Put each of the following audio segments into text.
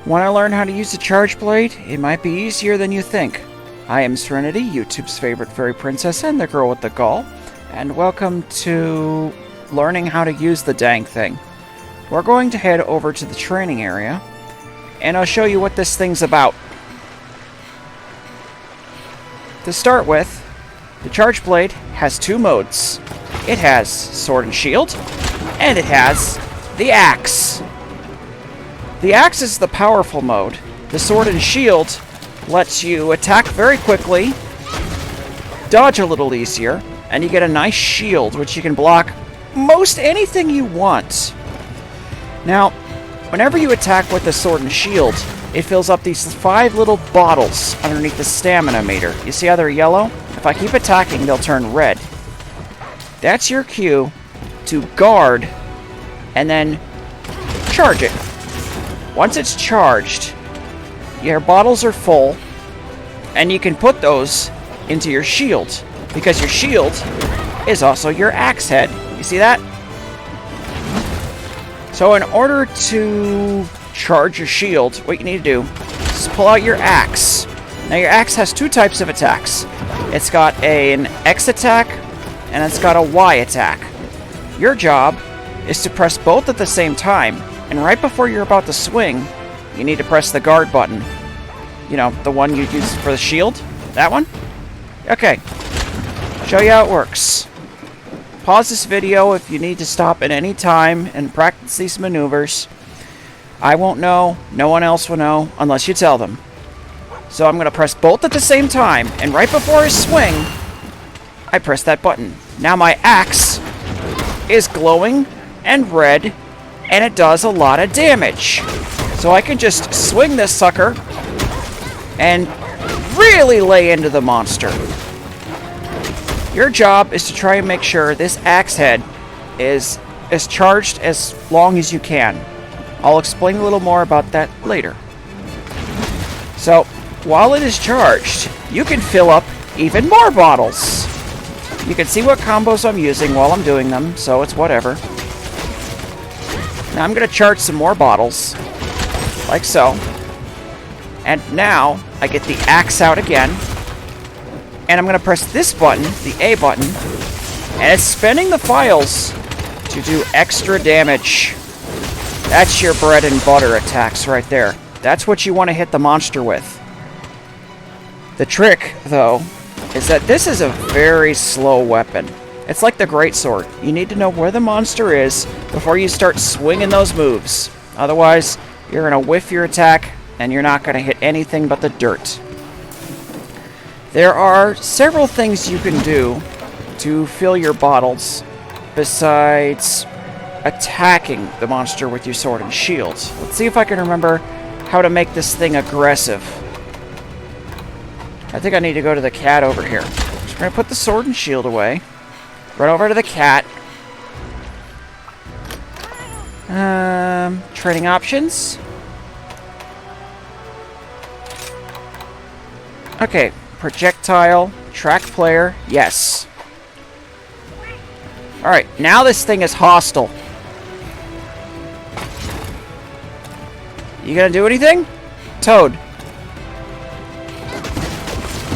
Want to learn how to use a charge blade? It might be easier than you think. I am Serenity, YouTube's favorite fairy princess and the girl with the gall, and welcome to learning how to use the dang thing. We're going to head over to the training area, and I'll show you what this thing's about. To start with, the charge blade has two modes. It has sword and shield, and it has the axe. The axe is the powerful mode. The sword and shield lets you attack very quickly, dodge a little easier, and you get a nice shield which you can block most anything you want. Now, whenever you attack with the sword and shield, it fills up these 5 little bottles underneath the stamina meter. You see how they're yellow? If I keep attacking, they'll turn red. That's your cue to guard and then charge it. Once it's charged, your bottles are full, and you can put those into your shield, because your shield is also your axe head. You see that? So in order to charge your shield, what you need to do is pull out your axe. Now your axe has 2 types of attacks. It's got an X attack, and it's got a Y attack. Your job is to press both at the same time, and right before you're about to swing, you need to press the guard button. You know, the one you use for the shield? That one? Okay. Show you how it works. Pause this video if you need to stop at any time and practice these maneuvers. I won't know, no one else will know, unless you tell them. So I'm going to press both at the same time, and right before I swing, I press that button. Now my axe is glowing and red, and it does a lot of damage. So I can just swing this sucker and really lay into the monster. Your job is to try and make sure this axe head is charged as long as you can. I'll explain a little more about that later. So, while it is charged, you can fill up even more bottles. You can see what combos I'm using while I'm doing them, so it's whatever. Now I'm going to charge some more bottles, like so. And now I get the axe out again, and I'm going to press this button, the A button, and it's spinning the files to do extra damage. That's your bread and butter attacks right there. That's what you want to hit the monster with. The trick, though, is that this is a very slow weapon. It's like the greatsword. You need to know where the monster is before you start swinging those moves. Otherwise, you're going to whiff your attack, and you're not going to hit anything but the dirt. There are several things you can do to fill your bottles besides attacking the monster with your sword and shield. Let's see if I can remember how to make this thing aggressive. I think I need to go to the cat over here. Just going to put the sword and shield away. Run over to the cat. Training options. Okay, projectile, track player, yes. Alright, now this thing is hostile. You gonna do anything? Toad.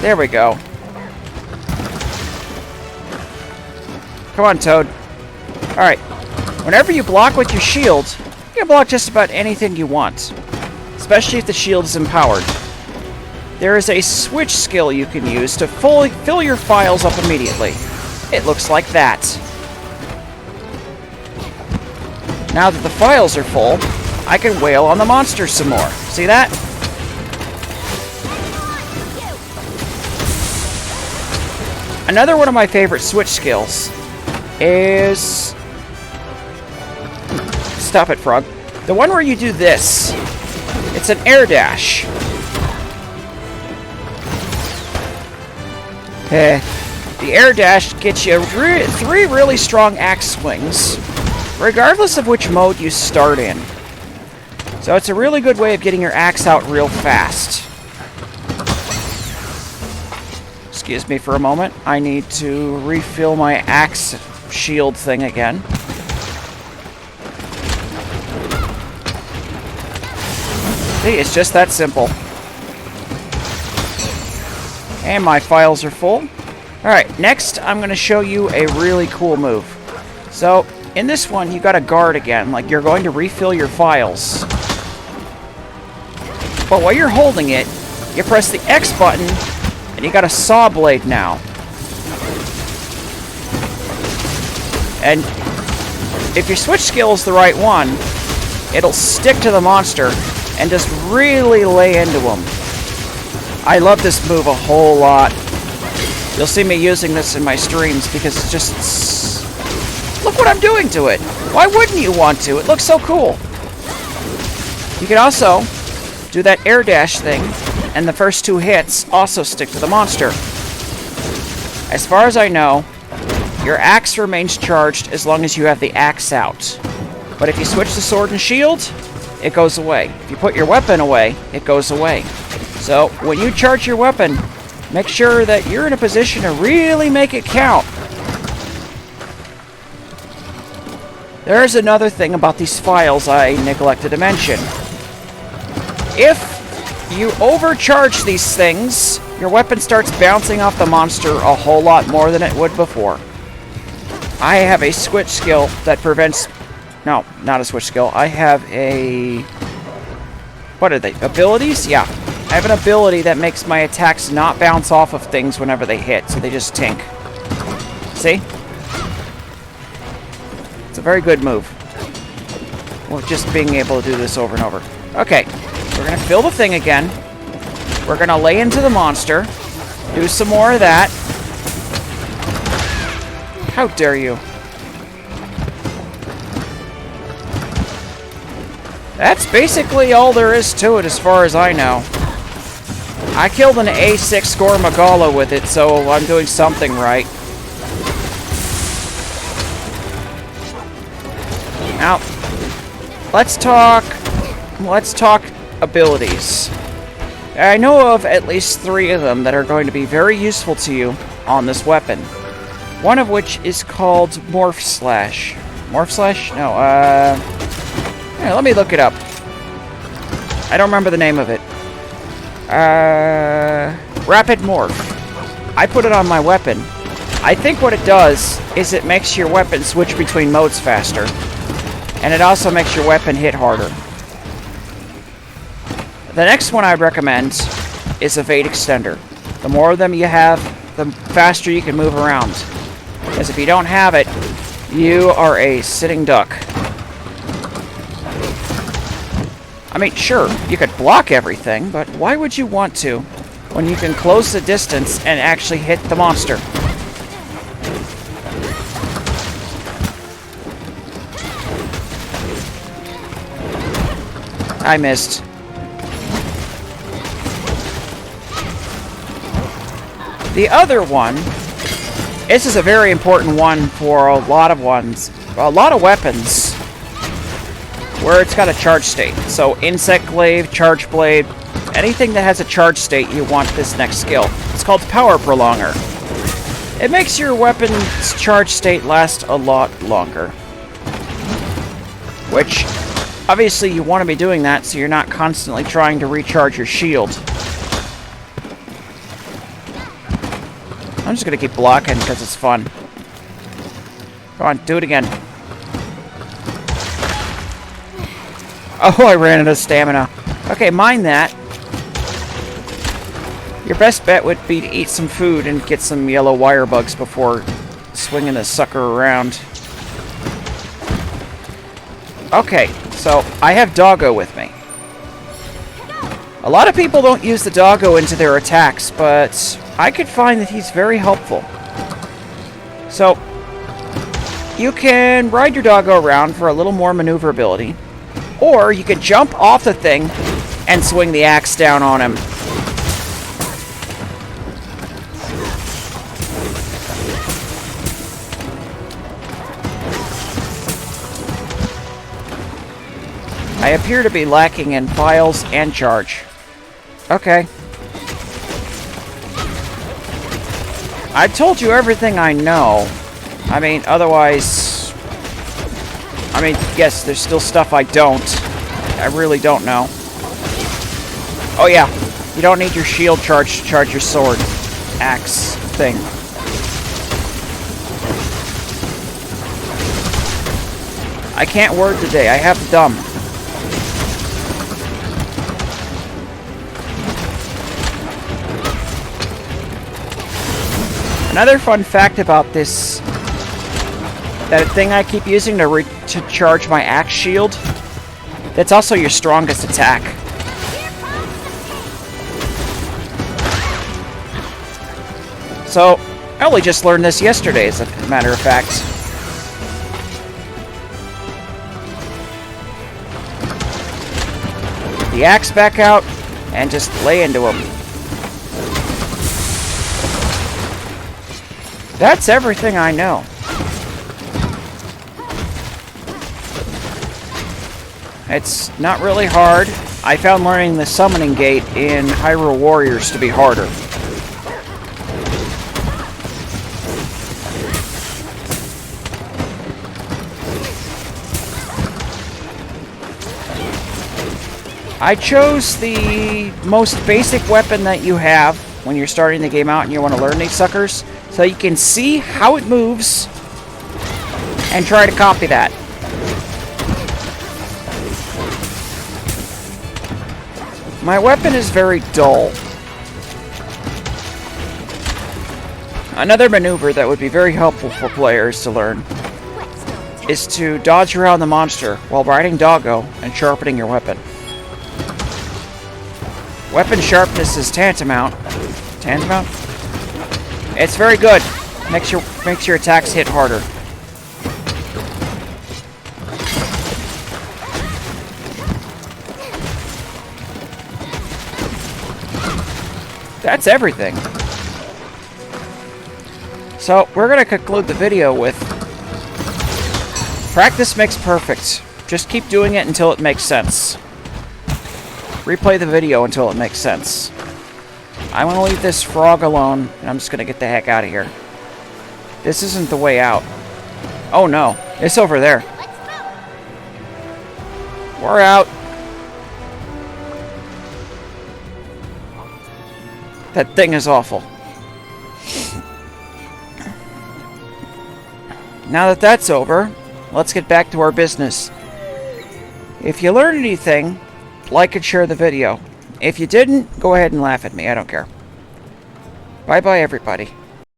There we go. Come on, Toad. Alright. Whenever you block with your shield, you can block just about anything you want. Especially if the shield is empowered. There is a switch skill you can use to fully fill your files up immediately. It looks like that. Now that the files are full, I can wail on the monster some more. See that? Another one of my favorite switch skills is... Stop it, frog. The one where you do this. It's an air dash. The air dash gets you 3 really strong axe swings, regardless of which mode you start in. So it's a really good way of getting your axe out real fast. Excuse me for a moment. I need to refill my axe shield thing again. See, it's just that simple. And my files are full. Alright, next I'm going to show you a really cool move. So, in this one, you got to guard again, like you're going to refill your files. But while you're holding it, you press the X button, and you got a saw blade now. And if your switch skill is the right one, it'll stick to the monster and just really lay into him. I love this move a whole lot. You'll see me using this in my streams because it's just... Look what I'm doing to it! Why wouldn't you want to? It looks so cool! You can also do that air dash thing, and the first 2 hits also stick to the monster. As far as I know, your axe remains charged as long as you have the axe out. But if you switch to sword and shield, it goes away. If you put your weapon away, it goes away. So, when you charge your weapon, make sure that you're in a position to really make it count. There's another thing about these files I neglected to mention. If you overcharge these things, your weapon starts bouncing off the monster a whole lot more than it would before. I have a switch skill that prevents... No, not a switch skill. I have a... What are they? Abilities? Yeah. I have an ability that makes my attacks not bounce off of things whenever they hit, so they just tink. See? It's a very good move. Well, just being able to do this over and over. Okay. We're going to fill the thing again. We're going to lay into the monster. Do some more of that. How dare you? That's basically all there is to it as far as I know. I killed an A6 score Magala with it, so I'm doing something right. Now, let's talk abilities. I know of at least 3 of them that are going to be very useful to you on this weapon. One of which is called Morph Slash. Morph Slash? No, yeah, let me look it up. I don't remember the name of it. Rapid Morph. I put it on my weapon. I think what it does is it makes your weapon switch between modes faster. And it also makes your weapon hit harder. The next one I'd recommend is Evade Extender. The more of them you have, the faster you can move around. Because if you don't have it, you are a sitting duck. I mean, sure, you could block everything, but why would you want to when you can close the distance and actually hit the monster? I missed. The other one, this is a very important one for a lot of weapons, where it's got a charge state. So Insect Glaive, Charge Blade, anything that has a charge state, you want this next skill. It's called Power Prolonger. It makes your weapon's charge state last a lot longer. Which, obviously you want to be doing that so you're not constantly trying to recharge your shield. I'm just going to keep blocking because it's fun. Come on, do it again. Oh, I ran out of stamina. Okay, mind that. Your best bet would be to eat some food and get some yellow wire bugs before swinging this sucker around. Okay, so I have Doggo with me. A lot of people don't use the Doggo into their attacks, but I could find that he's very helpful. So, you can ride your Doggo around for a little more maneuverability, or you could jump off the thing and swing the axe down on him. I appear to be lacking in files and charge. Okay. I've told you everything I know. I mean, otherwise... I mean, yes, there's still stuff I don't. I really don't know. Oh yeah, you don't need your shield charge to charge your sword. Axe thing. I can't word today, I have the dumb. Another fun fact about this, that thing I keep using to charge my axe shield, that's also your strongest attack. So, I only just learned this yesterday, as a matter of fact. The axe back out, and just lay into him. That's everything I know. It's not really hard. I found learning the summoning gate in Hyrule Warriors to be harder. I chose the most basic weapon that you have when you're starting the game out and you want to learn these suckers, so you can see how it moves and try to copy that. My weapon is very dull. Another maneuver that would be very helpful for players to learn is to dodge around the monster while riding doggo and sharpening your weapon. Weapon sharpness is tantamount. Tantamount? It's very good. Makes your attacks hit harder. That's everything. So, we're going to conclude the video with practice makes perfect. Just keep doing it until it makes sense. Replay the video until it makes sense. I'm going to leave this frog alone, and I'm just going to get the heck out of here. This isn't the way out. Oh no, it's over there. We're out. That thing is awful. Now that that's over, let's get back to our business. If you learned anything, like and share the video. If you didn't, go ahead and laugh at me. I don't care. Bye-bye, everybody.